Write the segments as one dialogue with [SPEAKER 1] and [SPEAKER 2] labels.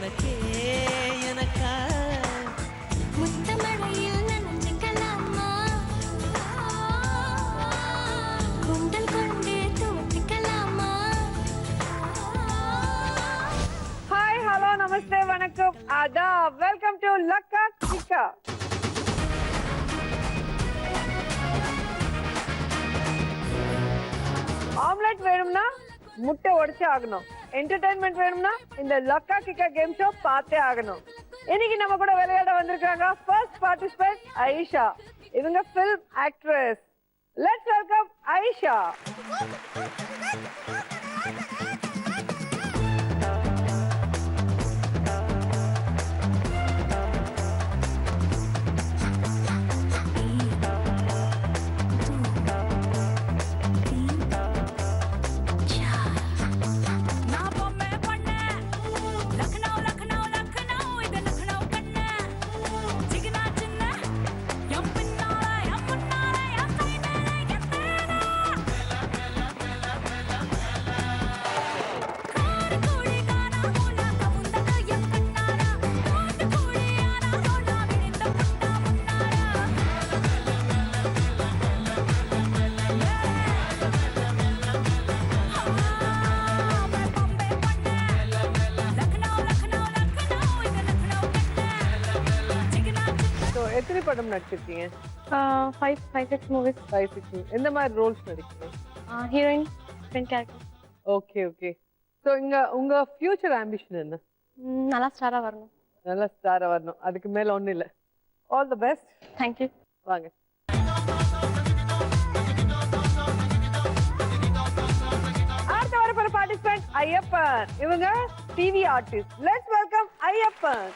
[SPEAKER 1] உனக்கே எனக்கா
[SPEAKER 2] முத்தமழையில் நனைஞ்சிக்கலாமா குண்டல் கொண்டு துவட்டிக்கலாமா
[SPEAKER 3] ஹாய் ஹலோ நமஸ்தே வணக்கம் ஆதாப் வெல்கம் டு லக்கா கிக்கா ஆம்லெட் வேணும்னா முட்டை உடைச்சே ஆகணும் என்டர்டைன்மெண்ட் வேணும்னா இந்த லக்கா கிக்கா கேம் ஷோ பார்த்தே ஆகணும் இன்னைக்கு நம்ம கூட விளையாட வந்திருக்காங்க ஃபர்ஸ்ட் பார்ட்டிசிபென்ட் ஆயிஷா இவங்க film actress let's welcome Ayesha எத்தனை படம் நடிச்சிருக்கீங்க?
[SPEAKER 4] 5-6 movies.
[SPEAKER 3] 5-6 எந்த மாதிரி ரோல்ஸ் நடிக்கிறீங்க?
[SPEAKER 4] Heroine, friend character.
[SPEAKER 3] Okay okay. So உங்க ஃபியூச்சர் ஆம்பிஷன் என்ன?
[SPEAKER 4] நல்லா ஸ்டாரா வரணும்.
[SPEAKER 3] நல்ல ஸ்டாரா வரணும். அதுக்கு மேல ஒண்ணும் இல்ல. All the best.
[SPEAKER 4] Thank you.
[SPEAKER 3] வாங்க. அடுத்த வர பார்ட்டிசிபென்ட் ஐயப்பன். இவங்க TV artist. Let's welcome Ayyappan.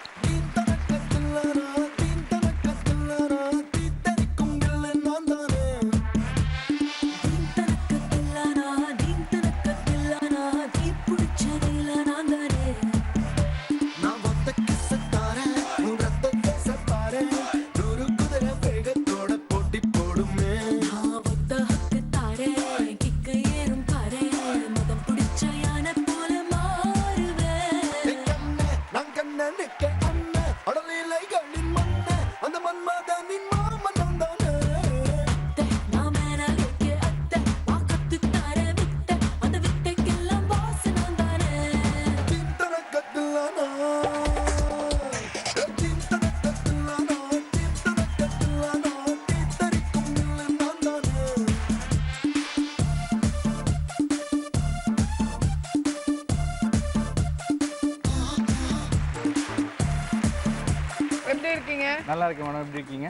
[SPEAKER 5] நல்லா இருக்கு மேடம். எப்படி இருக்கீங்க?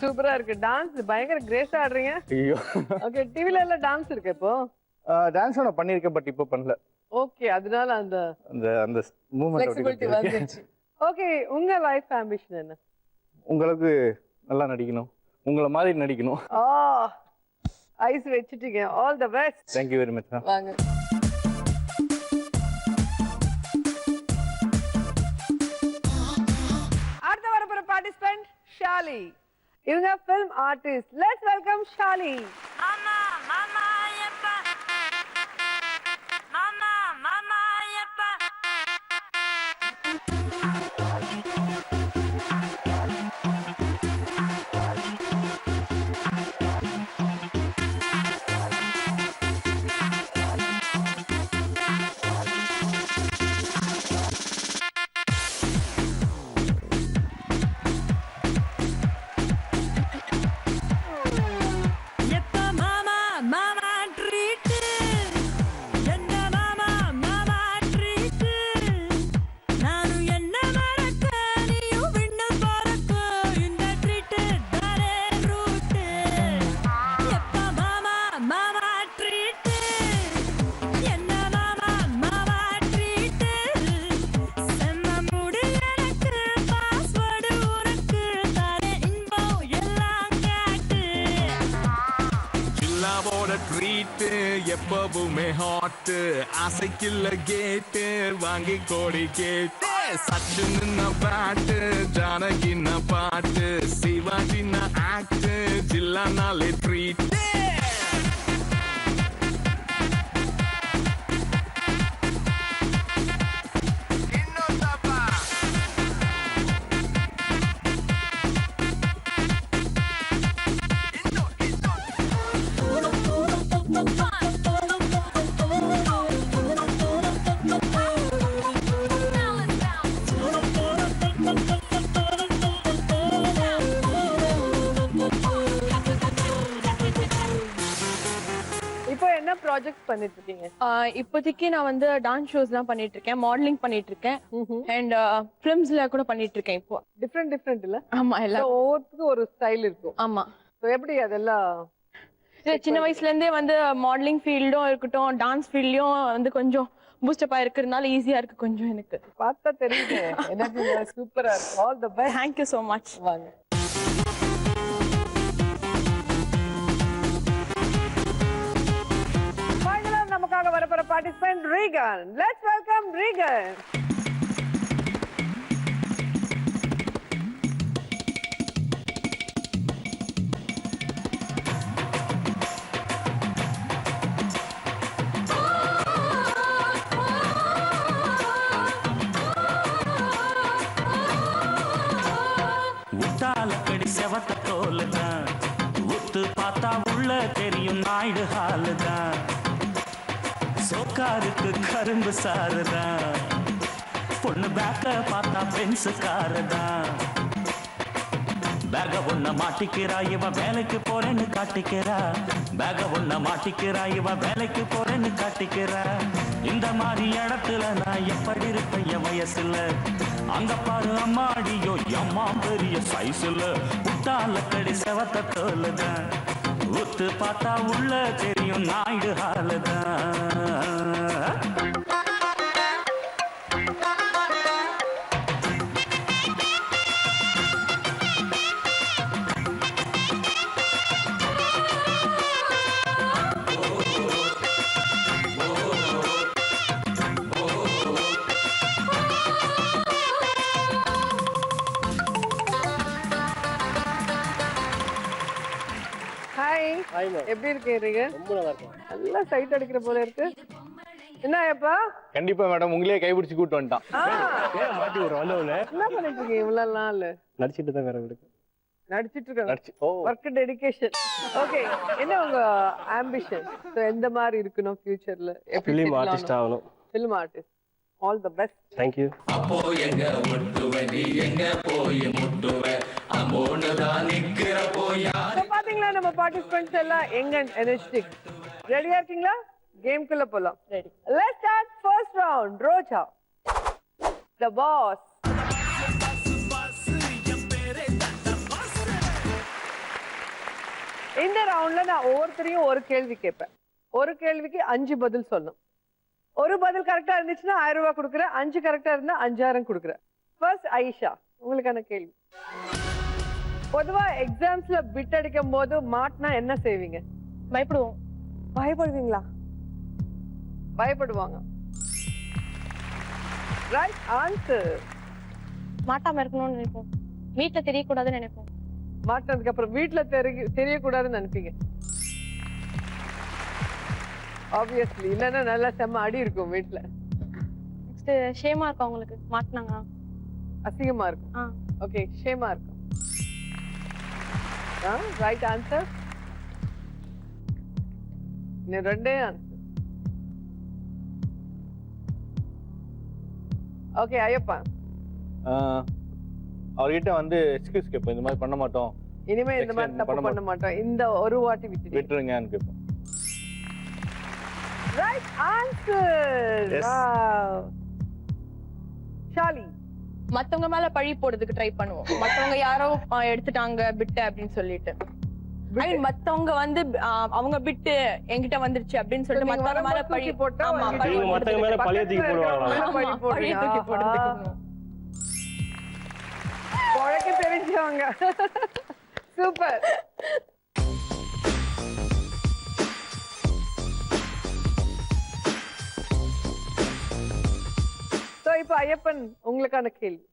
[SPEAKER 3] சூப்பரா இருக்கு. டான்ஸ் பயங்கர கிரேஸா ஆடுறீங்க.
[SPEAKER 5] ஐயோ.
[SPEAKER 3] ஓகே, டிவில எல்லாம் டான்ஸ் இருக்கு இப்போ.
[SPEAKER 5] டான்ஸ் நான் பண்ணிருக்கேன் பட் இப்போ பண்ணல.
[SPEAKER 3] ஓகே, அதனால அந்த
[SPEAKER 5] அந்த மூவ்மெண்ட்
[SPEAKER 3] ஃப்ளெக்சிபிலிட்டி வந்துச்சு. ஓகே, உங்க லைஃப் ஆம்பிஷன் என்ன?
[SPEAKER 5] உங்களுக்கு நல்லா நடிக்கணும். உங்கள மாதிரி நடிக்கணும்.
[SPEAKER 3] ஐஸ் வெச்சிட்டீங்க. All the best.
[SPEAKER 5] Thank you very much.
[SPEAKER 3] வாங்க. Participant Shali. இவங்க film artist. Let's welcome Shali.
[SPEAKER 6] Mama, mama, yeppa. Mama, mama, yeppa.
[SPEAKER 7] எப்பவுமே ஹாட் ஆசைக்குள்ள கேட்டு வாங்கி கோடி கேட்டு சச்சு நின்ன பாட்டு ஜானகின்ன பாட்டு சிவாஜின்ன ஆக்ட் ஜில்லானாலே ட்ரீட் இன்னொரு
[SPEAKER 3] ப்ராஜெக்ட்ஸ் பண்ணிட்டு இருக்கீங்க?
[SPEAKER 4] இப்போதைக்கு நான் வந்து டான்ஸ் ஷோஸ்லாம் பண்ணிட்டு இருக்கேன், மாடலிங் பண்ணிட்டு இருக்கேன் அண்ட் ஃபிலிம்ஸ்ல கூட பண்ணிட்டு இருக்கேன் இப்போ.
[SPEAKER 3] டிஃப்ரெண்ட் இல்ல?
[SPEAKER 4] ஆமா எல்லாம்.
[SPEAKER 3] ஒவ்வொருத்துக்கும் ஒரு ஸ்டைல் இருக்கும்.
[SPEAKER 4] ஆமா.
[SPEAKER 3] ஸோ எப்படி அதெல்லாம்?
[SPEAKER 4] சின்ன வயசுல இருந்தே வந்து மாடலிங் ஃபீல்டும் இருக்கட்டும், டான்ஸ் ஃபீல்ட்லயும் வந்து கொஞ்சம் பூஸ்டப் ஆயிருக்கிறதுனால ஈஸியா இருக்கு கொஞ்சம் எனக்கு.
[SPEAKER 3] பார்த்தா தெரியுது எனக்கு சூப்பரா இருக்கு. All the best.
[SPEAKER 4] Thank you so much.
[SPEAKER 3] வாங்க. ஃபைனலா நமக்காக வரப்போற participant Regan. Let's welcome Regan.
[SPEAKER 8] உத்தாலக்கடி செவத்த தோலுதான், உத்து பார்த்தா உள்ள தெரியும் நாயுடு ஹாலுதான், சோக்காருக்கு கரும்பு சாருதான், பொண்ணு பேக்க பார்த்தா பென்சு காருதான், பேக ஒன்ன மாட்டிக்கிறா இவ வேலைக்கு போறேன்னு காட்டிக்கிறா, பேக ஒன்ன மாட்டிக்கிறா இவ வேலைக்கு போறேன்னு காட்டிக்கிறா, இந்த மாதிரி இடத்துல நான் எப்படி இருப்பேன் என் வயசுல, அங்க பாரு அம்மாடியோ அம்மா பெரிய சைஸ்ல, உத்தாலக்கடி செவத்த தோலுதான், உத்து பார்த்தா உள்ள தெரியும் நாயுடு ஹாலுதான்.
[SPEAKER 3] எப்படி இருக்கீங்க? ரொம்ப நல்லா இருக்கேன். நல்லா சைட் அடிக்கிற போல இருக்கு. என்ன ஐயப்பா?
[SPEAKER 5] கண்டிப்பா மேடம், உங்களே கைப்பிடிச்சு கூட்டு வந்துட்டான்.
[SPEAKER 9] மாட்டி விடுறோம் வந்தவங்க.
[SPEAKER 3] என்ன பண்ணிட்டு இருக்கீங்க இவ்வளவு நாள்?
[SPEAKER 9] நடிச்சிட்டு தான் வேற வீட்டுக்கு
[SPEAKER 3] நடிச்சிட்டு இருக்கேன். Work dedication. ஓகே, என்ன உங்க ஆம்பிஷன்? சோ எந்த மாதிரி இருக்கணும் ஃபியூச்சர்ல?
[SPEAKER 9] ஃபிலிம் ஆர்டிஸ்ட் ஆகணும்.
[SPEAKER 3] Film artist. All the best.
[SPEAKER 9] Thank you.
[SPEAKER 7] அப்போ எங்க ஒட்டுவே நீ எங்க போய் முட்டுவே அம்மோன்னு தான் நிக்கிற போயா.
[SPEAKER 3] பாத்தீங்களா நம்ம பார்ட்டிசிபென்ட்ஸ் எல்லாம் எங்க எனர்ஜெட்டிக். ரெடியா இருக்கீங்களா? கேம்க்குள்ள போலாம். Ready. Let's start first round. Roja the boss. இந்த ரவுண்ட்ல நான் ஒவ்வொருத்தரையும் ஒரு கேள்வி கேட்பேன். ஒரு கேள்விக்கு 5 பதில் சொல்லணும். ஒரு பதில் கரெக்டா இருந்துச்சுன்னா 1000 ரூபாய் கொடுக்குறேன். 5 கரெக்டா இருந்தா 5000 கொடுக்குறேன். ஃபர்ஸ்ட் ஐஷா, உங்களுக்கான கேள்வி. பொதுவா எக்ஸாம்ஸ்ல பிட் அடிக்கும் போது மாட்டினா என்ன செய்வீங்க?
[SPEAKER 4] பயப்படுவோம்.
[SPEAKER 3] பயப்படுவீங்களா? பயப்படுவாங்க. Right answer.
[SPEAKER 4] மாட்டாம இருக்கணும்னு நினைப்போம், வீட்டுல தெரியக்கூடாதுன்னு நினைப்போம்.
[SPEAKER 3] மாட்டினதுக்கு அப்புறம் வீட்டுல தெரியக்கூடாதுன்னு நினைப்பீங்க. ஆப்வியஸ்லி, இல்லன்னா நல்லா செம்ம அடி இருக்கும் வீட்டுல.
[SPEAKER 4] நெக்ஸ்ட் ஷேமா இருக்கும் அவங்களுக்கு மாட்டினாங்க.
[SPEAKER 3] அசிங்கமா இருக்கும். ஓகே, ஷேமா இருக்கும். Right answer. இன்னும் 2 ஆன்சர். ஓகே ஐயப்பா.
[SPEAKER 5] அவர்கிட்ட வந்து எக்ஸ்கியூஸ் கேட்போம், இந்த மாதிரி பண்ண மாட்டோம்,
[SPEAKER 3] இனிமே இந்த மாதிரி தப்பு பண்ண மாட்டோம், இந்த ஒரு வாட்டி
[SPEAKER 5] விட்டுருங்கன்னு கேட்போம்.
[SPEAKER 3] Right answer. வாவ். ஷாலி.
[SPEAKER 4] மத்தவங்க மேல பழி போடுறதுக்கு ட்ரை பண்ணுவோம். மத்தவங்க யாரோ எடுத்துட்டாங்க பிட்டு அப்படின்னு சொல்லிட்டு, ஐ மீன் மத்தவங்க வந்து அவங்க பிட்டு என்கிட்ட வந்துருச்சு அப்படின்னு சொல்லிட்டு மத்தவங்க மேல பழி
[SPEAKER 3] போட்டா
[SPEAKER 9] மத்தவங்க மேல பழிய தூக்கி போடுவாங்க.
[SPEAKER 4] பழிய தூக்கி போடுறதுக்கு
[SPEAKER 3] பழக்க தெரிஞ்சவங்க. சூப்பர். சோ இப்போ ஐயப்பன், உங்களுக்கான கேள்வி.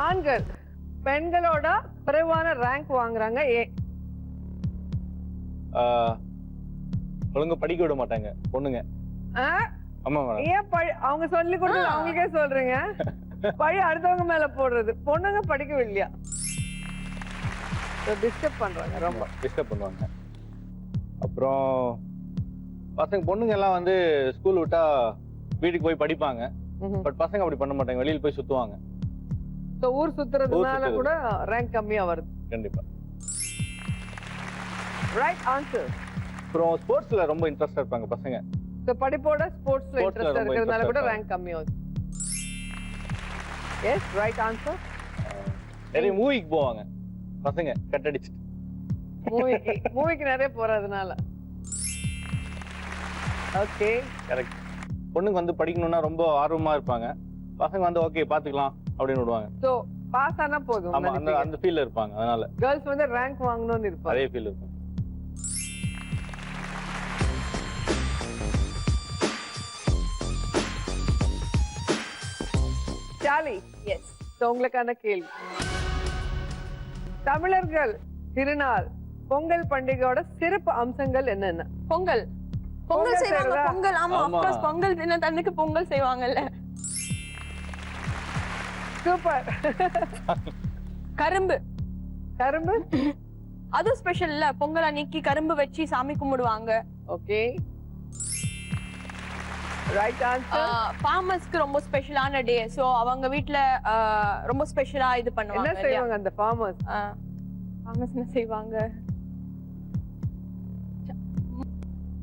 [SPEAKER 3] ஆண்கள் பெண்களோட குறைவான ரேங்க் வாங்குறாங்க ஏன்?
[SPEAKER 5] ஒழுங்கா படிக்க விட மாட்டாங்க பொண்ணுங்க. ஆமா மேடம்.
[SPEAKER 3] ஏன் அவங்க சொல்லி கொடுத்து அவங்களுக்கே சொல்றீங்க? பழி அடுத்தவங்க மேல போடுறது. பொண்ணுங்க படிக்கவில்லையா? டிஸ்டர்ப் பண்றாங்க, ரொம்ப
[SPEAKER 5] டிஸ்டர்ப் பண்ணுவாங்க. அப்புறம் பசங்க பொண்ணுங்க எல்லாம் வந்து ஸ்கூல் விட்டா வீட்டுக்கு போய் படிப்பாங்க. பட் பசங்க அப்படி பண்ண மாட்டாங்க, வெளியில போய் சுத்துவாங்க.
[SPEAKER 3] சோ ஊர் சுத்துறதுனால கூட ரேங்க் கம்மியா வருது.
[SPEAKER 5] கண்டிப்பா.
[SPEAKER 3] Right answer.
[SPEAKER 5] அப்புறம் ஸ்போர்ட்ஸ்ல ரொம்ப இன்ட்ரெஸ்டா இருப்பாங்க பசங்க.
[SPEAKER 3] ஸோ படிப்போட ஸ்போர்ட்ஸ்ல இன்ட்ரெஸ்ட்
[SPEAKER 5] ரொம்ப
[SPEAKER 3] இருக்கிறதுனால கூட
[SPEAKER 5] interest
[SPEAKER 3] ரேங்க் கம்மியாகுது. S right answer.
[SPEAKER 5] நிறைய மூவிக்கு போவாங்க பசங்க கட் அடிச்சுட்டு.
[SPEAKER 3] மூவிக்கு நிறைய போறதுனால. Okay
[SPEAKER 5] correct. பொண்ணுங்க வந்து படிக்கணும்னா ரொம்ப ஆர்வமா இருப்பாங்க, பசங்க வந்து ஓகே பாத்துக்கலாம் அப்படின்னு விடுவாங்க.
[SPEAKER 3] ஸோ பாஸ் ஆனா போதும்.
[SPEAKER 5] ஆமா, அந்த ஃபீல்ல இருப்பாங்க. அதனால
[SPEAKER 3] கேர்ள்ஸ் வந்து ரேங்க் வாங்கணும்னு இருப்பாங்க.
[SPEAKER 5] அதே ஃபீல் இருக்கும்.
[SPEAKER 3] சாலி,
[SPEAKER 4] எஸ்.
[SPEAKER 3] ஸோ உங்களுக்கான கேள்வி. தமிழர்கள் திருநாள் பொங்கல் பண்டிகையோட சிறப்பு அம்சங்கள் என்னென்ன?
[SPEAKER 4] பொங்கல் பொங்கல் செய்வாங்க.
[SPEAKER 3] செய்றதா?
[SPEAKER 4] பொங்கல் ஆமா,
[SPEAKER 5] ஆமா.
[SPEAKER 4] of course பொங்கல் தினத்தன்னைக்கு பொங்கல் செய்வாங்கல்ல.
[SPEAKER 3] சூப்பர்.
[SPEAKER 4] கரும்பு
[SPEAKER 3] கரும்பு
[SPEAKER 4] அது ஸ்பெஷல் இல்ல, பொங்கல் அன்னைக்கு கரும்பு வச்சு சாமி கும்பிடுவாங்க.
[SPEAKER 3] Okay right answer.
[SPEAKER 4] ஃபார்மர்ஸ்க்கு ரொம்ப ஸ்பெஷலான டே. சோ அவங்க வீட்ல ரொம்ப ஸ்பெஷலா இது
[SPEAKER 3] என்ன
[SPEAKER 4] பண்ணுவாங்க இல்லையா?
[SPEAKER 3] செய்வாங்க அந்த ஃபார்மர்ஸ்?
[SPEAKER 4] ஃபார்மர்ஸ் என்ன செய்வாங்க?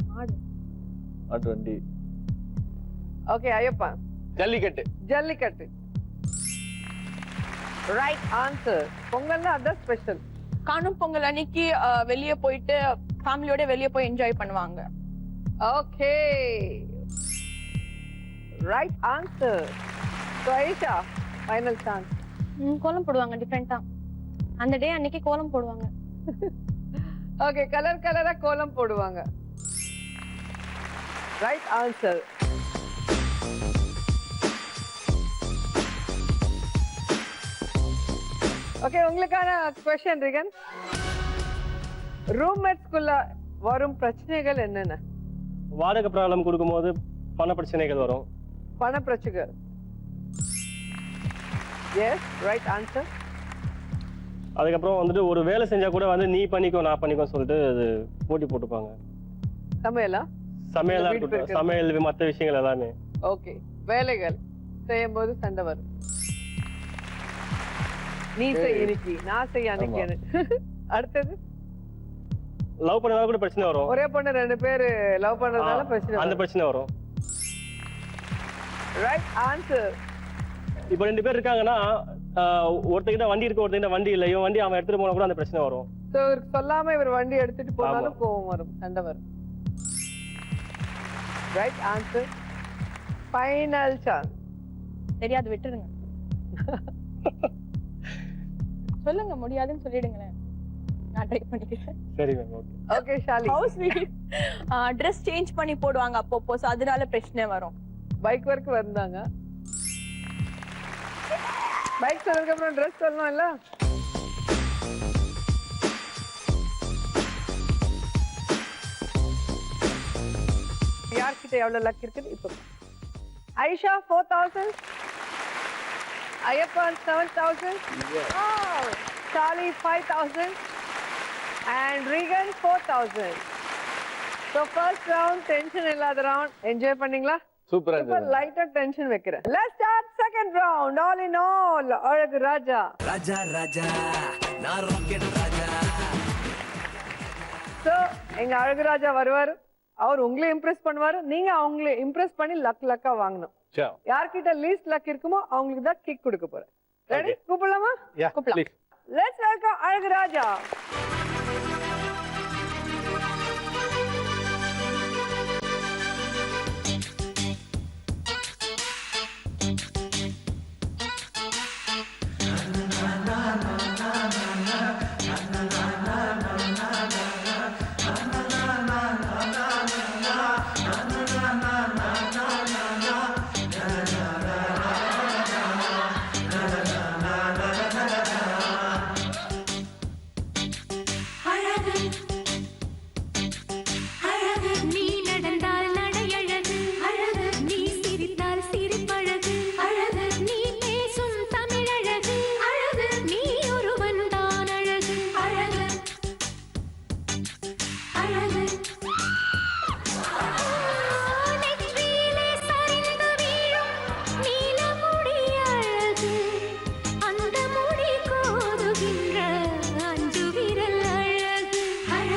[SPEAKER 4] மாடு.
[SPEAKER 5] அது வண்டி.
[SPEAKER 3] Okay Ayyappa.
[SPEAKER 5] Jallikattu.
[SPEAKER 3] Jallikattu right answer. பொங்கல்னா அதான் ஸ்பெஷல்.
[SPEAKER 4] காணும் பொங்கல் அன்னைக்கு வெளிய போயிட்டு ஃபேமிலியோட வெளிய போய் என்ஜாய் பண்ணுவாங்க.
[SPEAKER 3] Okay right answer. So Aisha final chance.
[SPEAKER 2] கோலம் போடுவாங்க டிஃப்ரெண்டா. அந்த டே அன்னைக்கு கோலம் போடுவாங்க.
[SPEAKER 3] ஓகே கலர் கலரா கோலம் போடுவாங்க. Right answer. ஓகே உங்களுக்கான क्वेश्चन ரிகன். ரூம்மேட்ஸ்க்குள்ள வரும் பிரச்சனைகள் என்னென்ன?
[SPEAKER 9] வாடகை ப்ராப்ளம் கொடுக்கும்போது பண பிரச்சனைகள் வரும்.
[SPEAKER 3] பண பிரச்சனைகள். S right answer.
[SPEAKER 9] அதுக்கப்புறம் வந்துட்டு ஒரு வேலை செஞ்சா கூட வந்து நீ பண்ணிக்கோ நான் பண்ணிக்கோ சொல்லிட்டு அது போட்டி போட்டுப்பாங்க.
[SPEAKER 3] சமையலா?
[SPEAKER 9] சமையலா
[SPEAKER 3] வீட்டு
[SPEAKER 9] இருக்கட்டும்,
[SPEAKER 3] பெருக்கிறது.
[SPEAKER 9] சமையல் மற்ற விஷயங்கள் எல்லாமே.
[SPEAKER 3] ஓகே வேலைகள் செய்யும் போது சண்டை வரும். நீ செய் இன்னைக்கு, நான் செய்ய அன்னைக்கு. அடுத்தது
[SPEAKER 9] லவ் பண்ணதால கூட பிரச்சனை வரும்.
[SPEAKER 3] ஒரே பொண்ணு 2 பேர் லவ் பண்றதுனால பிரச்சனை
[SPEAKER 9] அந்த
[SPEAKER 3] வரும்.
[SPEAKER 9] பிரச்சனை வரும்.
[SPEAKER 3] Right answer.
[SPEAKER 9] இப்போ 2 பேர் இருக்காங்கன்னா ஒருத்தங்கிட்ட வண்டி இருக்கு, ஒருத்தங்கிட்ட வண்டி இல்லை. இவன் வண்டி அவன் எடுத்துட்டு போனா கூட அந்த பிரச்சனை வரும்.
[SPEAKER 3] சோ இவருக்கு சொல்லாம இவர் வண்டி எடுத்துட்டு போனாலும்
[SPEAKER 9] ஆமா.
[SPEAKER 3] கோவம் வரும், சண்டை வரும். Right answer. Final chance.
[SPEAKER 4] தெரியாது விட்டுருங்க. சொல்லுங்க முடியாதுன்னு சொல்லிடுங்களேன், நான் ட்ரை பண்ணிக்கிறேன்.
[SPEAKER 9] சரி ma'am okay.
[SPEAKER 3] Okay Shali.
[SPEAKER 4] House dress change பண்ணி போடுவாங்க அப்பப்போ, so அதனால பிரச்சனை வரும்.
[SPEAKER 3] பைக் வரைக்கும் வந்தாங்க. பைக் சொன்னதுக்கு அப்புறம் ட்ரெஸ் சொல்லணும் இல்ல? யார்கிட்ட எவ்வளவு லக் இருக்குது இப்போ? ஐஷா 4000, ஐயப்பன் 7000, சாலி 5000 and Regan 4000. So first round tension இல்லாத round enjoy பண்ணீங்களா?
[SPEAKER 5] சூப்பரா
[SPEAKER 3] இப்ப
[SPEAKER 5] இருந்தது.
[SPEAKER 3] லைட்டா டென்ஷன் வைக்கிறேன். Let's start second round. All in all, அழகு ராஜா.
[SPEAKER 1] ராஜா ராஜா நான் ராக்கெட் ராஜா.
[SPEAKER 3] So எங்க அழகு ராஜா வருவாரு, அவர் உங்களை இம்ப்ரெஸ் பண்ணுவாரு, நீங்க அவங்களை இம்ப்ரெஸ் பண்ணி லக்கா வாங்கணும்.
[SPEAKER 5] Sure.
[SPEAKER 3] யார்கிட்ட லீஸ்ட் லக் இருக்குமோ அவங்களுக்கு தான் கிக் கொடுக்க போறேன். ரெடி?
[SPEAKER 5] Okay.
[SPEAKER 3] கூப்பிடலாமா?
[SPEAKER 5] Yeah,
[SPEAKER 4] கூப்பிடலாம்.
[SPEAKER 5] please.
[SPEAKER 3] Let's welcome அழகு ராஜா.
[SPEAKER 2] நீ நடந்தால் நடையழகு அழகு, நீ சிரித்தால் சிரிப்பழகு அழகு, நீ பேசும் தமிழழகு அழகு, நீ ஒருவன் தான் அழகு அழகு அழகு. நெற்றியிலே சரிந்து வீழும் நீலமுடி அழகு, அந்த முடி கோதுகின்ற 5 விரல் அழகு அழகு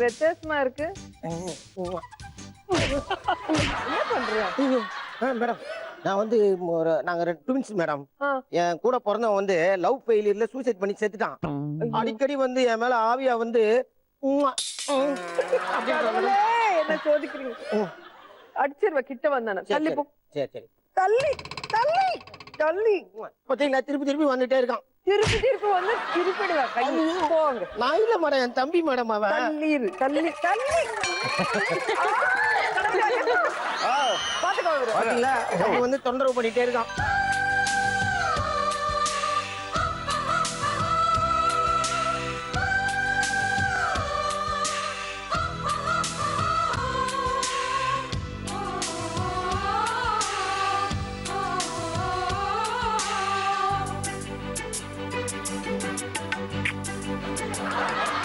[SPEAKER 3] வித்தியாசமா இருக்கு. என்ன பண்றீங்க?
[SPEAKER 10] மேடம் நான் வந்து நாங்க ட்வின்ஸ் மேடம்.
[SPEAKER 3] ஆ.
[SPEAKER 10] என் கூட பிறந்தவன் வந்து லவ் ஃபெயிலியர்ல சூசைட் பண்ணி செத்துட்டான். அடிக்கடி வந்து என் மேல ஆவியா வந்து
[SPEAKER 3] கடவுளே, என்ன சோதிக்கிறீங்க? அடிச்சிருவ கிட்ட வந்தானே. தள்ளி போ.
[SPEAKER 10] சரி சரி
[SPEAKER 3] தள்ளி தள்ளி தள்ளி.
[SPEAKER 10] பாத்தீங்களா திருப்பி திருப்பி வந்துட்டே இருக்கான்.
[SPEAKER 3] திருப்பி திருப்பி வந்து திருப்பிடுவா கை. போங்க.
[SPEAKER 10] நான் இல்ல மேடம், என் தம்பி மேடம் அவன்.
[SPEAKER 3] தள்ளிரு தள்ளி தள்ளி. பாத்துக்கோ.
[SPEAKER 10] பாத்தீங்களா அவன் வந்து தொந்தரவு பண்ணிட்டே இருக்கான்.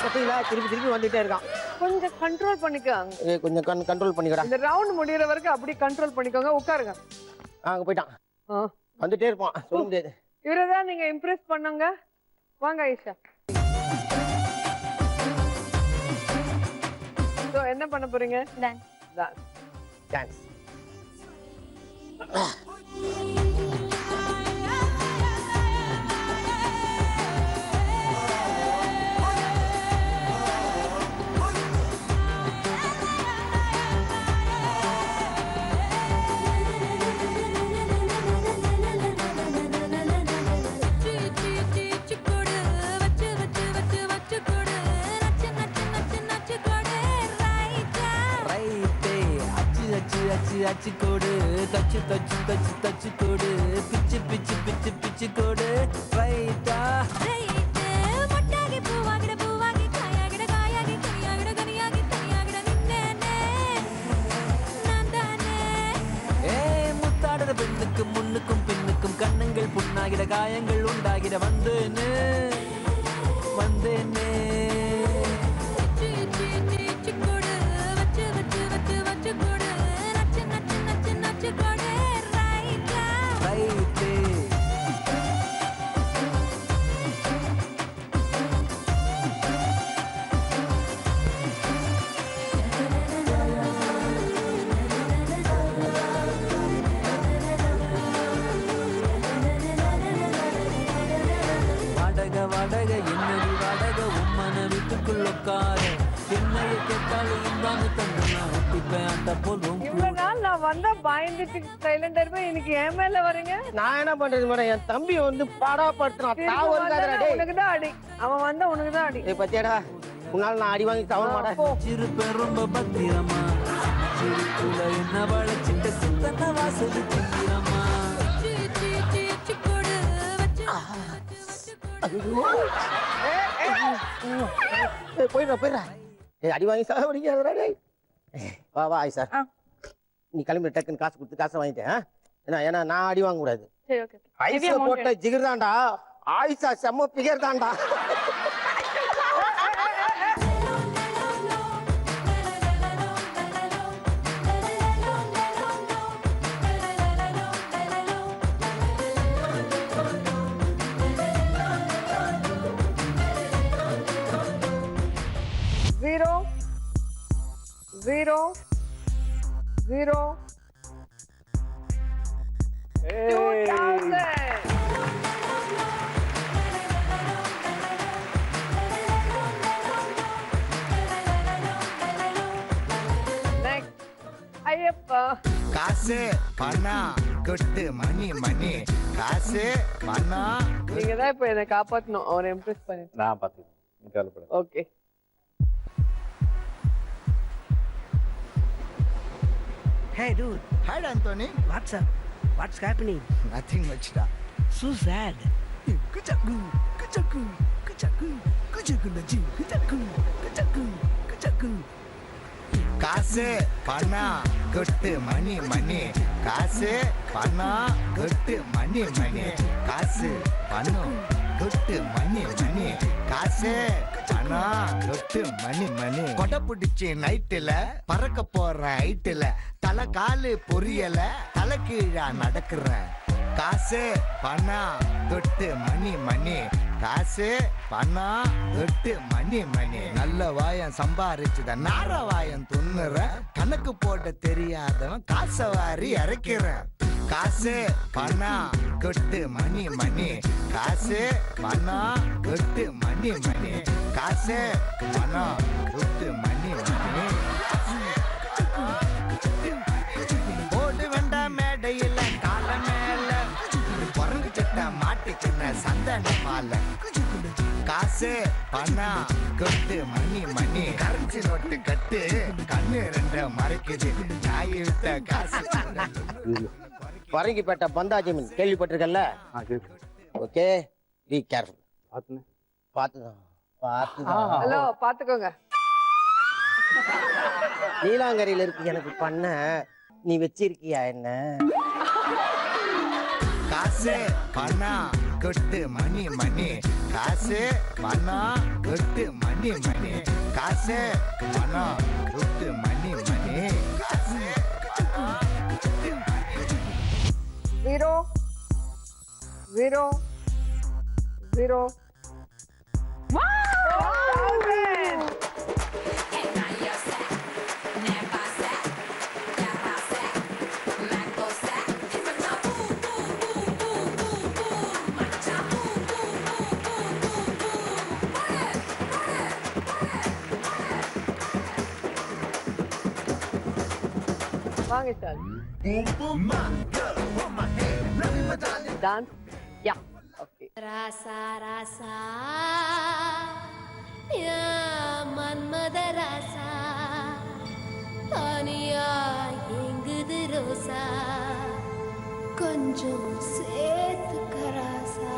[SPEAKER 10] பாத்தீங்களா திருப்பி திருப்பி வந்துட்டே இருக்கான்.
[SPEAKER 3] கொஞ்சம் கண்ட்ரோல் பண்ணிக்கோங்க.
[SPEAKER 10] கொஞ்சம் கண்ட்ரோல் பண்ணிக்கடா.
[SPEAKER 3] இந்த ரவுண்ட் முடியற வரைக்கும் அப்படி கண்ட்ரோல் பண்ணிக்கோங்க. உட்காருங்க.
[SPEAKER 10] அங்க போயிட்டான். வந்துட்டே இருப்பான், சொல்ல முடியாது.
[SPEAKER 3] இவரதான் நீங்க இம்ப்ரெஸ் பண்ணுங்க. வாங்க ஐஷா. சோ என்ன பண்ண போறீங்க? டான்ஸ்.
[SPEAKER 10] டான்ஸ்.
[SPEAKER 1] அச்சு கோடு தச்சு தச்சு தச்சு தச்சு கோடு பிச்சு பிச்சு பிச்சு பிச்சு கோடு ரைட்டா. முத்தாடுற பெண்ணுக்கும் முன்னுக்கும் பின்னுக்கும் கண்ணங்கள் புண்ணாகிட காயங்கள் உண்டாகிட வந்தேன்னு வந்தேன்னு. வாடகை வாடகை என்னடி வாடகை உம்மன வீட்டுக்குள்ள உட்கார என்னைய கேட்டாலும் இந்தாங்க தந்து நான் ஒட்டிப்பேன் அந்த போலும்.
[SPEAKER 3] இவ்வளவு நாள் நான் வந்தா பயந்துட்டு சைலண்டா இருப்பேன். இன்னைக்கு என் மேல வரீங்க.
[SPEAKER 10] நான் என்ன பண்றது மேடம், என் தம்பி வந்து பாடா படுத்துறான். தாவ இருக்காதடா டேய்.
[SPEAKER 3] உனக்கு தான் அடி. அவன் வந்தா உனக்கு தான் அடி.
[SPEAKER 10] டேய் பத்தியாடா, உன்னால நான் அடி வாங்கி தவற மாட்டேன்.
[SPEAKER 1] சிறுப்பேன் ரொம்ப பத்திரமா சிறுக்குள்ள என்ன வளைச்சிட்ட சித்தன வாசல் சித்திரமா.
[SPEAKER 10] போயிடுறா போயிடுறா. அடி வாங்கி சாக படிக்காதடா டேய். வா வா ஆயிஷா, நீ கிளம்பி டக்குன்னு காசு கொடுத்து காசை வாங்கிட்டேன். ஏன்னா நான் அடி வாங்க கூடாது.
[SPEAKER 4] சரி ஓகே.
[SPEAKER 10] ஐஸா போட்ட ஜிகர் தான்டா, ஆயிஷா செம்ம பிகர் தான்டா.
[SPEAKER 3] Zero. 2000. Next. ஐயப்பா.
[SPEAKER 11] காசு பணம் கொட்டு மணி மணி காசு பணம்.
[SPEAKER 3] நீங்க தான் இப்ப என்ன காப்பாத்தணும். அவரை இம்ப்ரெஸ் பண்ணி.
[SPEAKER 5] நான் பாத்துக்கிறேன்.
[SPEAKER 3] Okay.
[SPEAKER 1] Hey dude,
[SPEAKER 11] Hi Anthony.
[SPEAKER 1] what's up? What's happening?
[SPEAKER 11] Nothing much da.
[SPEAKER 1] So sad. Kuchaku, kuchaku, kuchaku, kuchaku naji, kuchaku, kuchaku, kuchaku.
[SPEAKER 11] காசு பணம் கொட்டு மணி மணி காசு பணம் கொட்டு மணி மணி காசு பணம் கொட்டு மணி மணி காசு பணம் கொட்டு மணி மணி. கொடை பிடிச்சி நைட்டுல பறக்க போற ஹைட்டுல தலை காலு பொரியல தலை கீழா நடக்கிறேன். காசு பணம் கொட்டு மணி மணி காசு பணம் துட்டு மணி மணி நல்ல வாயம் சம்பாரிச்சுத நார வாயம் துண்ணுற கணக்கு போட தெரியாதவன் காசை வாரி இறக்கிறேன் காசு பணம் கொட்டு மணி மணி காசு பணம் கொட்டு மணி மணி காசு பணம் கொட்டு மணி மணி போடு வேண்டாம் மேடையில் கால மேல குரங்கு சட்டை மாட்டிக்கின சந்தன மாலை காசு பணம் கொட்டு மணி மணி கரன்சி நோட்டு கட்டு கண்ணு ரெண்ட மறைக்குது நாய் விட்ட காசு
[SPEAKER 10] பரங்கிப்பேட்டை பந்தாஜமீன் கேள்விப்பட்டிருக்கல? Okay, be careful. பார்த்துதான்
[SPEAKER 3] ஹலோ பாத்துக்கோங்க.
[SPEAKER 10] நீலாங்கரையில இருக்கு எனக்கு பண்ண, நீ வச்சிருக்கியா என்ன?
[SPEAKER 11] காசு பணம் கொட்டு மணி மணி காசு பணம் கொட்டு மணி மணி காசு பணம் கொட்டு மணி மணி காசு பணம் கொட்டு மணி
[SPEAKER 3] 0 0 0 வாங்க சார். Dance ya okay.
[SPEAKER 12] ராசா ராசா யா மன்மத ராசா தானியா எங்குது ரோசா கொஞ்சம் சேர்த்துக்க ராசா.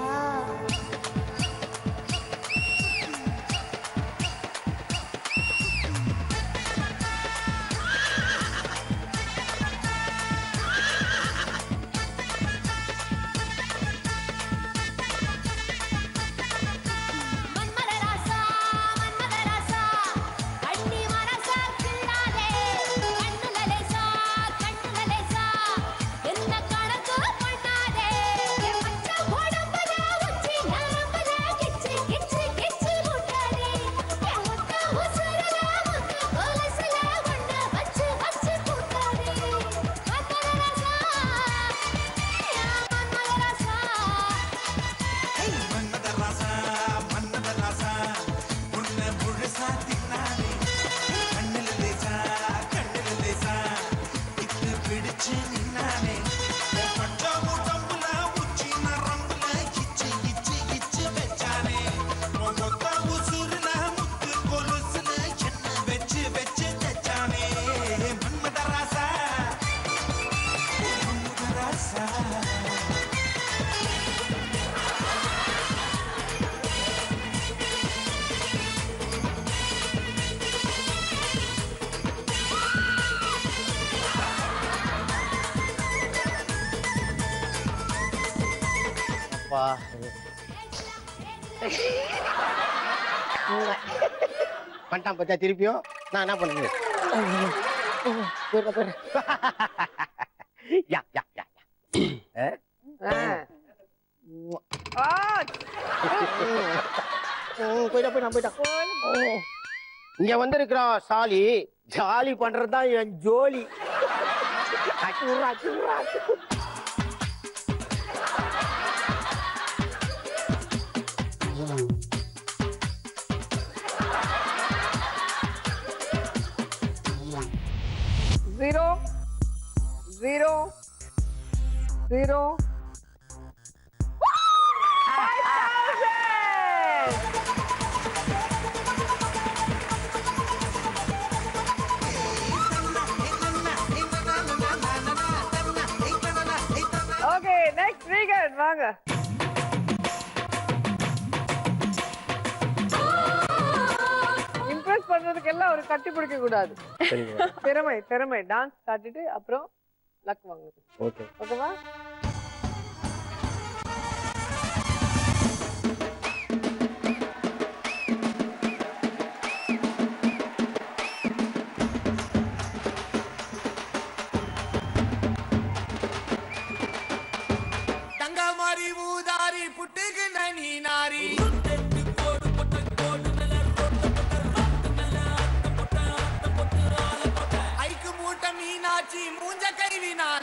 [SPEAKER 10] பண்ணிட்டான் பச்சா திருப்பியும் நான் என்ன பண்ணுங்க? இங்க வந்திருக்கிறா சாலி, ஜாலி பண்றதுதான் என் ஜோலி.
[SPEAKER 3] Zero, 0 0 ஓகே, நெக்ஸ்ட் வீக்கெண்ட் வாங்க. இம்ப்ரெஸ் பண்றதுக்கு எல்லாம் ஒரு கட்டி பிடிக்க கூடாது. திறமை டான்ஸ் காட்டிட்டு அப்புறம் லக் வாங்க.
[SPEAKER 5] ஓகே
[SPEAKER 3] ஓகேவா?
[SPEAKER 11] தங்க மாறி ஊதாரி புட்டுக்கு நனி நாரி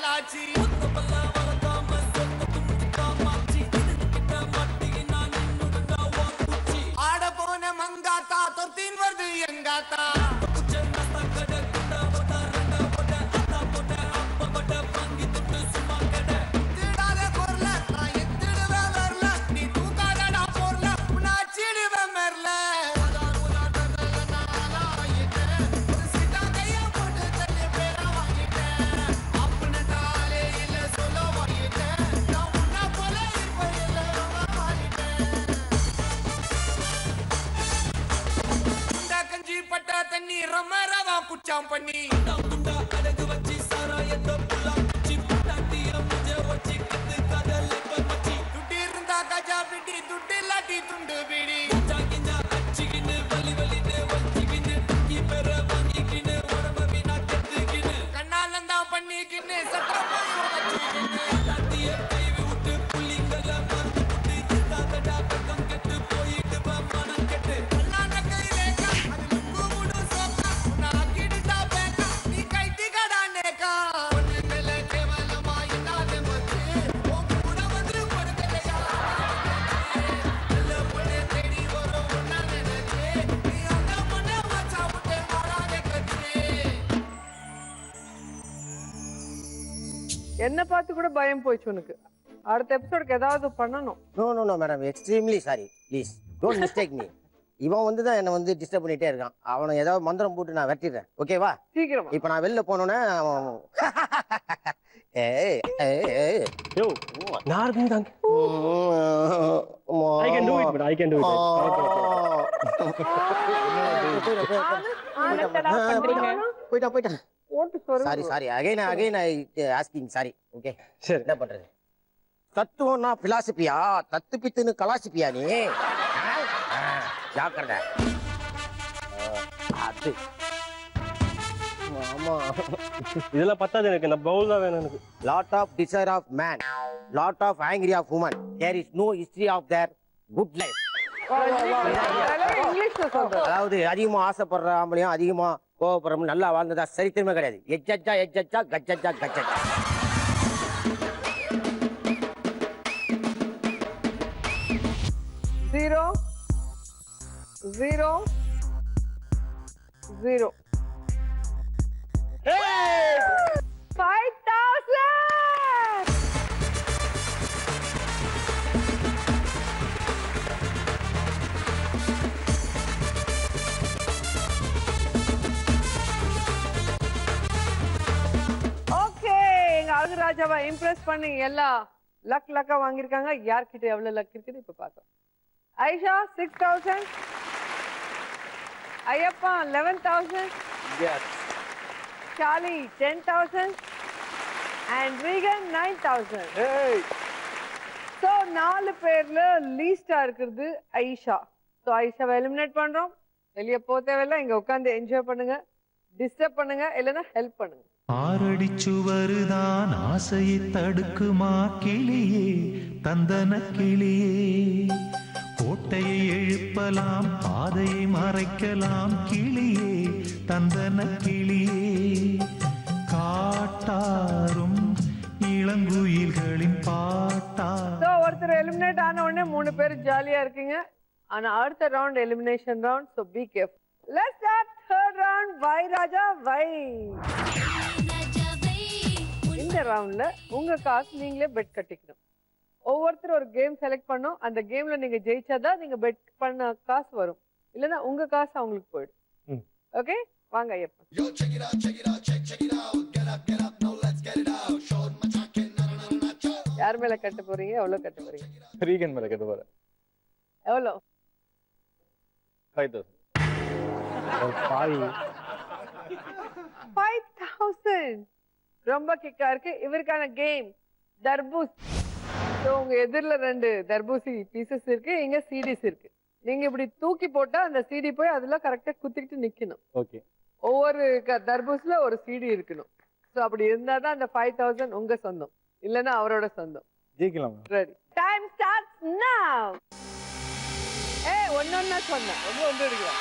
[SPEAKER 11] நாளாச்சு ஆட போன மங்காத்தா தொத்தின் வருது எங்காத்தா தண்ணி ரமரவா குச்சாம் பண்ணி அடகு வச்சி சாராயத்தை புல்லா குச்சி புட்டாட்டிய முஜ வச்சி கத்து கடலை பச்சி துட்டி இருந்தா கஜா பிடி துட்டு இல்லாட்டி துண்டு பிடி கிஞ்சா அச்சிக்கின்னு வலி வலின்னு வச்சிக்கின்னு தூக்கி பெற வாங்கிக்கின்னு உடம்ப வீணா கத்துக்கின்னு கண்ணாலந்தான் பண்ணிக்கின்னு சட்டா போய் வச்சிக்கின்னு தாட்டிய கைவி விட்டு புள்ளிங்கள மறந்து விட்டு இருந்தாதடா பக்கம் கெட்டு போயிட்டு மனம் கெட்டு
[SPEAKER 3] என்ன பார்த்து கூட பயம் போயிடுச்சு உனக்கு. அடுத்த எபிசோடுக்கு ஏதாவது பண்ணணும்.
[SPEAKER 10] No madam, extremely sorry, please don't mistake me. இவன் வந்து தான் என்னை வந்து டிஸ்டர்ப் பண்ணிட்டே இருக்கான். அவனை ஏதாவது மந்திரம் போட்டு நான் வெட்டிடுறேன், ஓகேவா?
[SPEAKER 3] சீக்கிரம்.
[SPEAKER 10] இப்போ நான் வெளில போனோன்னே போயிட்டான். Sorry again I asking sorry. Okay சரி, என்ன பண்றது? தத்துவம்னா பிலாசபியா, தத்து பித்துன்னு கலாசிப்பியா நீ? ஜாக்கிரதை. அது ஆமா,
[SPEAKER 9] இதெல்லாம் பத்தாது எனக்கு. இந்த பவுல் தான் வேணும் எனக்கு.
[SPEAKER 10] Lot of desire of man, lot of angry of woman, there is no history of their good life. அதாவது அதிகமா ஆசைப்படுற ஆம்பளையும் அதிகமா கோவப்படுறோம் நல்லா வாழ்ந்ததா சரித்திரமே கிடையாது. எஜ்ஜா எஜ்ஜா கஜ்ஜா கஜ்ஜா.
[SPEAKER 3] Zero zero zero 5,000. ஓகே, எங்க அழகுராஜாவை இம்ப்ரெஸ் பண்ணி எல்லா லக்கா வாங்கியிருக்காங்க. யார்கிட்ட எவ்வளவு லக் இருக்குது இப்ப பார்த்தோம். Aisha 6,000, Ayyappa 11,000, Charlie 10,000 and Regan 9,000. So 4 பேர்ல லீஸ்டா இருக்குது ஐஷா. So ஐஷாவை எலிமினேட் பண்றோம். வெளிய போக தேவையில்லை, இங்க உட்கார்ந்து என்ஜாய் பண்ணுங்க, டிஸ்டர்ப் பண்ணுங்க, இல்லைன்னா ஹெல்ப் பண்ணுங்க.
[SPEAKER 13] ஆரடிச்சுவருதான் ஆசையை தடுக்குமா கிளியே, தந்தன கிளியே. கோட்டையை எழுப்பலாம், பாதையை மறைக்கலாம் கிளியே, தந்தன கிளியே. காட்டாரும் இளங்குயில்களின் பாட்டா.
[SPEAKER 3] ஒருத்தர் எலிமினேட் ஆன உடனே 3 பேர் ஜாலியா இருக்கீங்க. ஆனா அடுத்த round elimination round. So be careful. Let's start third round. Vai Raja Vai. இந்த ரவுண்ட்ல உங்க காசு நீங்களே பெட் கட்டிக்கணும். ஒவ்வொருத்தரும் ஒரு கேம் செலக்ட் பண்ணோம். அந்த கேம்ல நீங்க ஜெயிச்சாதான் நீங்க பெட் பண்ண காசு வரும், இல்லைன்னா உங்க காசு அவங்களுக்கு போயிடும். ஓகே, வாங்க ஐயப்பா. யார் மேல கட்ட போறீங்க? எவ்வளவு கட்ட போறீங்க?
[SPEAKER 5] ரீகன் மேல கட்ட போறேன்.
[SPEAKER 3] எவ்வளவு?
[SPEAKER 5] 5,000.
[SPEAKER 3] 5,000 ரொம்ப கிக்கா இருக்கு. இவருக்கான கேம் தர்பூஸ். உங்க எதிரில 2 தர்பூசி பீசஸ் இருக்கு, இங்க சிடிஸ் இருக்கு. நீங்க இப்படி தூக்கி போட்டா அந்த சிடி போய் அதுல கரெக்டா குத்திக்கிட்டு நிக்கணும்.
[SPEAKER 5] ஓகே,
[SPEAKER 3] ஒவ்வொரு தர்பூஸ்ல ஒரு சிடி இருக்கணும். சோ அப்படி இருந்தாதான் அந்த 5,000 உங்க சொந்தம், இல்லன்னா அவரோட சொந்தம்.
[SPEAKER 5] ஜெயிக்கலாம்.
[SPEAKER 3] ரெடி, டைம் ஸ்டார்ட்ஸ் நவ. ஒன்னொன்னா சொன்னேன், ஒன்று எடுக்கலாம்.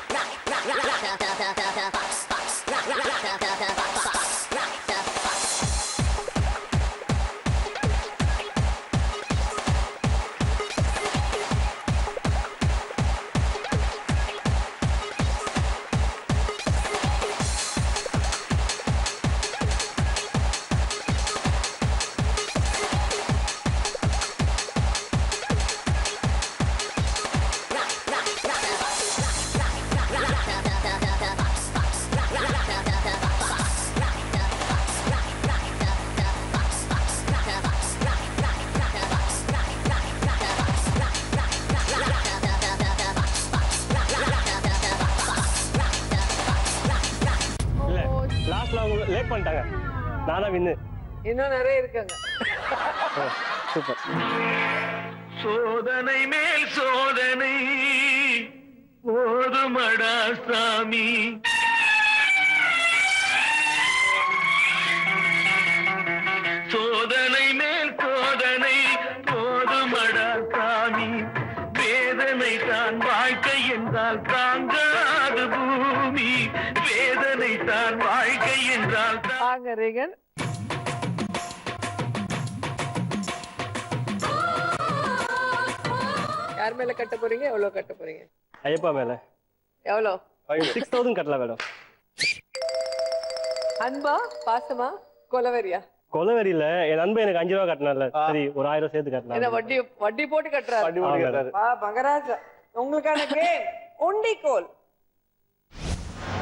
[SPEAKER 9] லேட் பண்ணிட்டாங்க. நான் தான் வின்னு.
[SPEAKER 3] இன்னும் நிறைய இருக்காங்க.
[SPEAKER 9] சூப்பர்.
[SPEAKER 7] சோதனை மேல் சோதனை போதுமடா சாமி. சோதனை மேல் சோதனை போதுமடா சாமி. வேதனை தான் வாழ்க்கை என்றால் தாங்காது பூமி. வேதனை தான் வாழ்க்கை என்றால்
[SPEAKER 3] தாங்க ரேகன். யார் மேல கட்ட போறீங்க? எவ்வளவு கட்ட போறீங்க?
[SPEAKER 9] ஐயப்பா மேல.
[SPEAKER 3] எவ்வளோ?
[SPEAKER 9] 6000 கட்டலாம் மேடம்.
[SPEAKER 3] அன்பா, பாசமா, கொலவெறியா?
[SPEAKER 9] கொலவெறியில என் நண்பன் எனக்கு 5 ரூபா கட்டினார்ல, சரி ஒரு 1000 சேர்த்து கட்டலாம்.
[SPEAKER 3] என்ன வட்டி போட்டு கட்டுறாரு? மகராஜா, உங்களுக்கான கேம் உண்டிக்கோல்.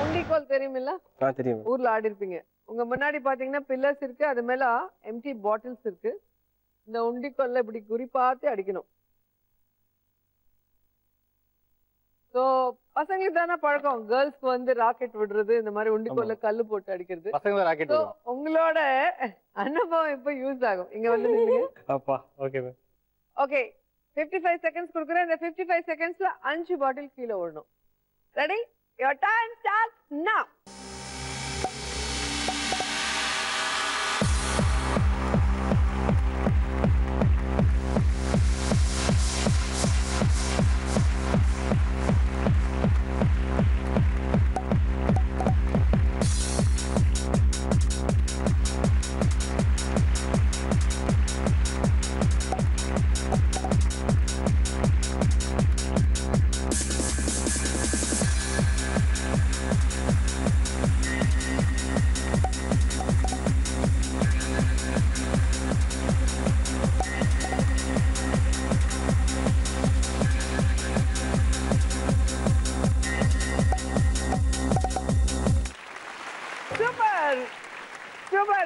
[SPEAKER 3] உண்டிக்கோல் தெரியுமில்ல?
[SPEAKER 9] தெரியும்.
[SPEAKER 3] ஊர்ல ஆடி இருப்பீங்க. உங்க முன்னாடி பாத்தீங்கன்னா பில்லர்ஸ் இருக்கு, அது மேல எம்டி பாட்டில்ஸ் இருக்கு. இந்த உண்டிக்கோல்ல இப்படி குறி பார்த்து அடிக்கணும். சோ பசங்களுக்கு தானே பழக்கம், கேர்ள்ஸ்க்கு வந்து ராக்கெட் விடுறது, இந்த மாதிரி உண்டிக்கோல்ல கல்லு போட்டு அடிக்கிறது.
[SPEAKER 5] பசங்க ராக்கெட்.
[SPEAKER 3] உங்களோட அனுபவம் இப்ப யூஸ் ஆகும். இங்க வந்து நில்லுங்க.
[SPEAKER 9] அப்பா ஓகே மேம்.
[SPEAKER 3] ஓகே 55 செகண்ட்ஸ் கொடுக்குறேன். இந்த 55 செகண்ட்ஸ்ல 5 பாட்டில் கீழே ஓடணும். Ready? Your time starts now.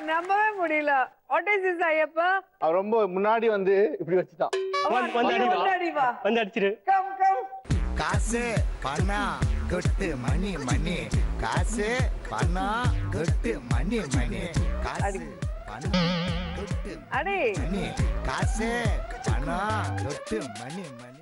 [SPEAKER 3] நம்பவே முடியல. What is this Ayyappa?
[SPEAKER 5] அவ ரொம்ப முன்னாடி வந்து இப்படி வச்சிட்டான்.
[SPEAKER 9] வந்து அடிச்சிரு.
[SPEAKER 3] Come come.
[SPEAKER 11] காசு பணம் கொட்டு மணி மணி. காசு பணம் கொட்டு மணி மணி. காசு பணம் கொட்டு
[SPEAKER 3] அடி
[SPEAKER 11] மணி. காசு பணம் கொட்டு மணி மணி.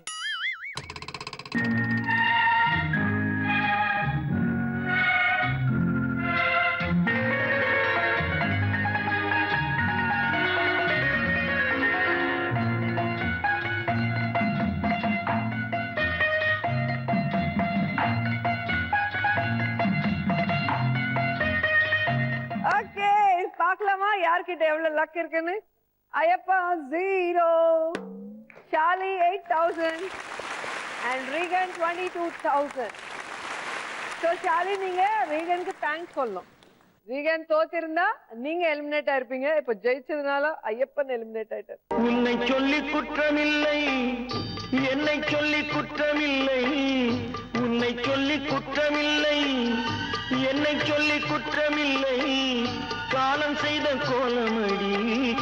[SPEAKER 3] எவ்வளவு லக் இருக்குன்னு. Ayyappa 0, Shali 8000 and Regan 22000. So Shali நீங்க ரீகனுக்கு தேங்க்ஸ் சொல்லணும். ரீகன் தோத்திருந்தா நீங்க எலிமினேட் ஆயிருப்பீங்க. இப்ப ஜெயிச்சதுனால ஐயப்பன் எலிமினேட் ஆயிட்டார்.
[SPEAKER 8] உன்னை சொல்லி குற்றமில்லை, என்னை சொல்லி குற்றமில்லை, உன்னை சொல்லி குற்றமில்லை, என்னை சொல்லி குற்றமில்லை, காலம் செய்த கோலமடி,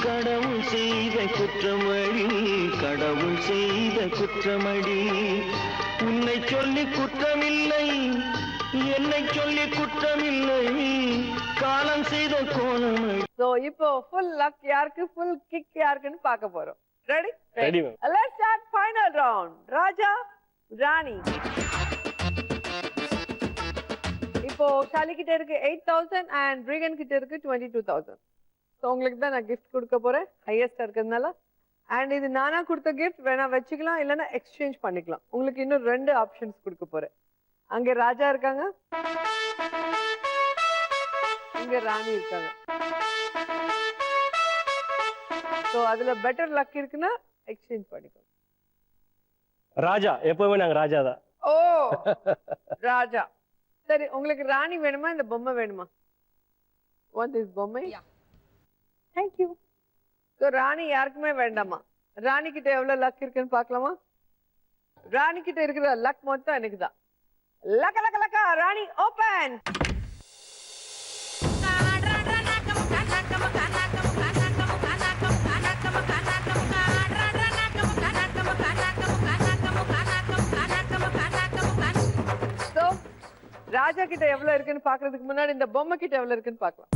[SPEAKER 8] கடவுள் செய்த குற்றமடி, கடவுள் செய்த குற்றமடி, உன்னை சொல்லி குற்றமில்லை, என்னை சொல்லி குற்றமில்லை, காலம் செய்த கோலமடி.
[SPEAKER 3] சோ இப்போ ஃபுல் லக் யாருக்கு, ஃபுல் கிக் யாருக்குன்னு பார்க்க போறோம். Ready?
[SPEAKER 9] Ready ma'am.
[SPEAKER 3] Let's start final round. ராஜா ராணி. இப்போ ஷாலி கிட்ட இருக்கு 8000 and ரீகன் கிட்ட இருக்கு 22000. சோ உங்களுக்கு தான் நான் கிஃப்ட் கொடுக்க போறேன், ஹையஸ்டா இருக்கிறதுனால. அண்ட் இது நானா கொடுத்த கிஃப்ட், வேணா வச்சுக்கலாம் இல்லைன்னா எக்ஸ்சேஞ்ச் பண்ணிக்கலாம். உங்களுக்கு இன்னும் 2 ஆப்ஷன்ஸ் கொடுக்க போறேன். அங்க ராஜா இருக்காங்க, இங்க ராணி இருக்காங்க. சோ அதுல பெட்டர் லக் இருக்குன்னா எக்ஸ்சேஞ்ச் பண்ணிக்கோ.
[SPEAKER 9] ராஜா, எப்பவுமே நாங்க ராஜா தான்.
[SPEAKER 3] ஓ ராஜா. சரி, உங்களுக்கு ராணி வேணுமா இந்த பொம்மை வேணுமா? வாட் இஸ் பொம்மை? Thank you. சோ ராணி யாருக்குமே வேண்டாமா? ராணி கிட்ட எவ்வளவு லக் இருக்குன்னு பார்க்கலாமா? ராணி கிட்ட இருக்கிற லக் மொத்தம் எனக்கு தான். லக்க லக்க லக்க. ராணி ஓபன். சோ ராஜா கிட்ட எவ்வளவு இருக்குன்னு பாக்குறதுக்கு முன்னாடி இந்த பொம்மை கிட்ட எவ்வளவு இருக்குன்னு பார்க்கலாம்.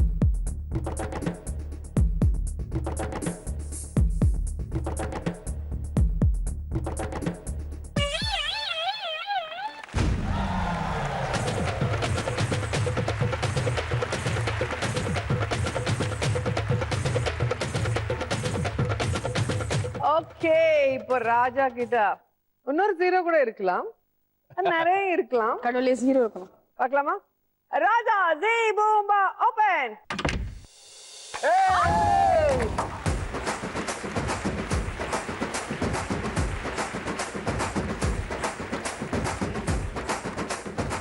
[SPEAKER 3] ஓகே, இப்போ ராஜா கிட்ட இன்னொரு 0 கூட இருக்கலாம், நிறைய இருக்கலாம்.
[SPEAKER 4] கடவுளே 0 இருக்கணும்.
[SPEAKER 3] பார்க்கலாமா? ராஜா ஜி பூம்பா ஓபன்.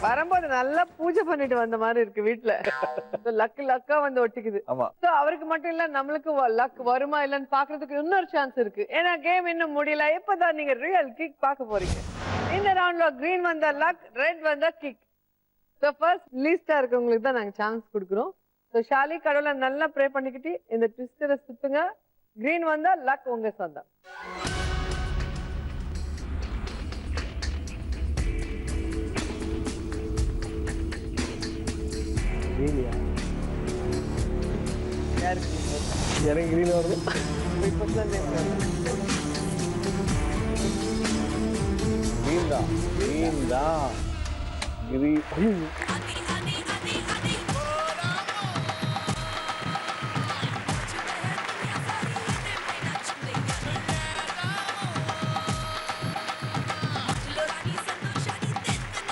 [SPEAKER 3] வரும்போது நல்லா பூஜை பண்ணிட்டு வந்த மாதிரி இருக்கு வீட்டுல. லக்கு லக்கா வந்து ஒட்டிக்குது. சோ அவருக்கு மட்டும் இல்ல, நம்மளுக்கு லக் வருமா இல்லன்னு பாக்குறதுக்கு இன்னொரு சான்ஸ் இருக்கு. ஏன்னா கேம் இன்னும் முடியல. இப்பதான் நீங்க ரியல் கிக் பார்க்க போறீங்க. இந்த ரவுண்ட்ல கிரீன் வந்தா லக், ரெட் வந்தா கிக். சோ ஃபர்ஸ்ட் லீஸ்டா இருக்கவங்களுக்கு தான் நாங்க சான்ஸ் கொடுக்குறோம். சோ ஷாலி கடவுளை நல்லா ப்ரே பண்ணிக்கிட்டு இந்த ட்விஸ்டரை சுத்துங்க. கிரீன் வந்தா லக் உங்க சொந்தம்.
[SPEAKER 9] எனக்கு கிரீன் வருது.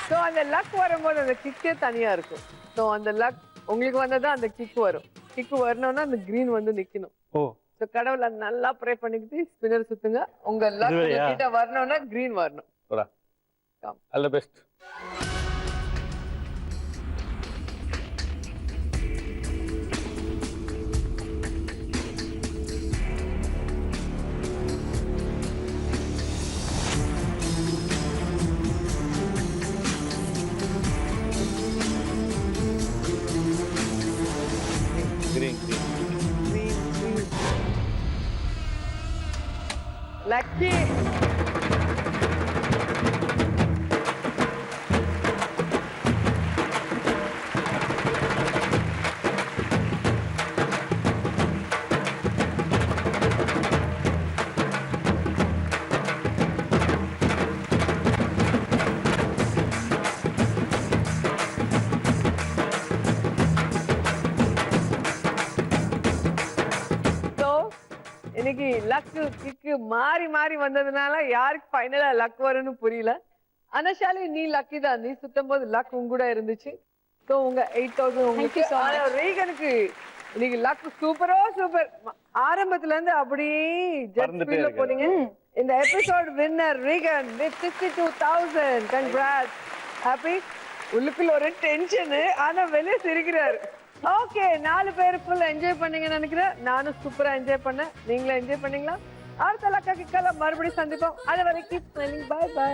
[SPEAKER 3] ஸோ அந்த லக் வரும்போது அந்த கிக்கே தனியா இருக்கும். ஸோ அந்த லக் உங்களுக்கு வந்ததான் அந்த கிக் வரும். கிக் வரணும்னா அந்த கிரீன் வந்து நிக்கணும். ஸோ கடவுளை நல்லா ப்ரே பண்ணிக்கிட்டு ஸ்பின்னர் சுத்துங்க. உங்க லக் கிட்ட வரணும்னா கிரீன் வரணும்.
[SPEAKER 5] All the best.
[SPEAKER 3] Lucky. இன்னைக்கு லக் கிக்கு மாறி மாறி வந்ததுனால யாருக்கு ஃபைனலா லக் வரும்னு புரியல. ஆனா ஷாலி நீ லக்கி தான். நீ சுத்தும் போது லக் உங்க கூட இருந்துச்சு. சோ உங்க 8000 உங்களுக்கு. ரீகனுக்கு இன்னைக்கு லக் சூப்பரோ சூப்பர். ஆரம்பத்துல இருந்து அப்படியே ஜெட்
[SPEAKER 5] பறந்துட்டே
[SPEAKER 3] ஸ்பீட்ல
[SPEAKER 5] இருக்கு.
[SPEAKER 3] போனீங்க. இந்த episode winner Regan with 62,000. Congrats. Happy. உள்ளுக்குள்ள ஒரு டென்ஷன், ஆனா வெளியே சிரிக்கிறாரு. ஓகே, 4 பேர் ஃபுல் என்ஜாய் பண்ணீங்கன்னு நினைக்கிறேன். நானும் சூப்பரா என்ஜாய் பண்ணேன். நீங்களும் என்ஜாய் பண்ணீங்களா? அடுத்த லக்கா கிக்கால மறுபடியும் சந்திப்போம். அது வரைக்கும் பை பை.